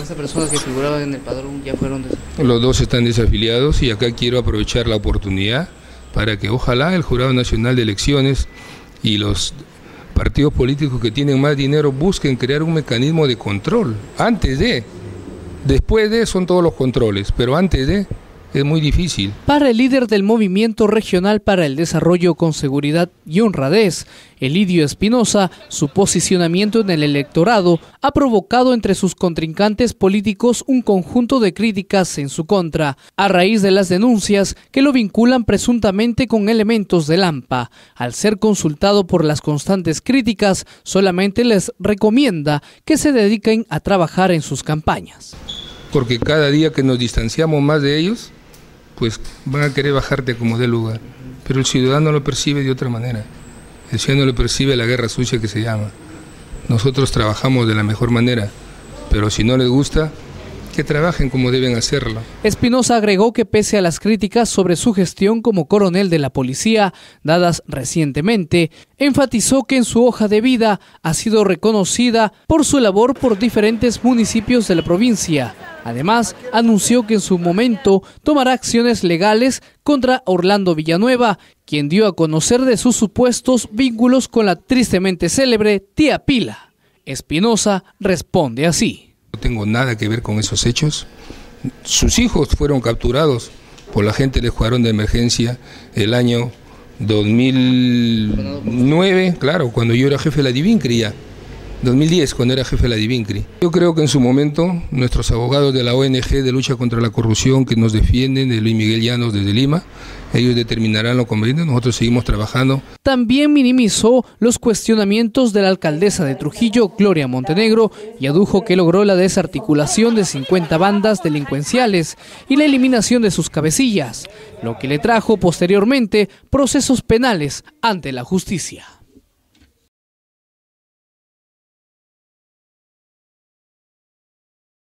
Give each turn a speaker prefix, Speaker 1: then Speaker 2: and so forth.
Speaker 1: Esas personas que figuraban en el padrón ya fueron desafiliados.
Speaker 2: Los dos están desafiliados y acá quiero aprovechar la oportunidad para que ojalá el Jurado Nacional de Elecciones y los partidos políticos que tienen más dinero busquen crear un mecanismo de control. Después de son todos los controles, pero antes de es muy difícil.
Speaker 3: Para el líder del Movimiento Regional para el Desarrollo con Seguridad y Honradez, Elidio Espinosa, su posicionamiento en el electorado ha provocado entre sus contrincantes políticos un conjunto de críticas en su contra, a raíz de las denuncias que lo vinculan presuntamente con elementos del AMPA. Al ser consultado por las constantes críticas, solamente les recomienda que se dediquen a trabajar en sus campañas.
Speaker 2: Porque cada día que nos distanciamos más de ellos, pues van a querer bajarte como dé lugar. Pero el ciudadano lo percibe de otra manera. El ciudadano lo percibe la guerra sucia que se llama. Nosotros trabajamos de la mejor manera, pero si no les gusta, que trabajen como deben hacerlo.
Speaker 3: Espinosa agregó que pese a las críticas sobre su gestión como coronel de la policía, dadas recientemente, enfatizó que en su hoja de vida ha sido reconocida por su labor por diferentes municipios de la provincia. Además, anunció que en su momento tomará acciones legales contra Orlando Villanueva, quien dio a conocer de sus supuestos vínculos con la tristemente célebre Tía Pila. Espinosa responde así.
Speaker 2: No tengo nada que ver con esos hechos. Sus hijos fueron capturados por la gente del Escuadrón de Emergencia el año 2009, claro, cuando yo era jefe de la Divincri ya. 2010, cuando era jefe de la Divincri. Yo creo que en su momento nuestros abogados de la ONG de lucha contra la corrupción que nos defienden, de Luis Miguel Llanos desde Lima, ellos determinarán lo conveniente, nosotros seguimos trabajando.
Speaker 3: También minimizó los cuestionamientos de la alcaldesa de Trujillo, Gloria Montenegro, y adujo que logró la desarticulación de 50 bandas delincuenciales y la eliminación de sus cabecillas, lo que le trajo posteriormente procesos penales ante la justicia.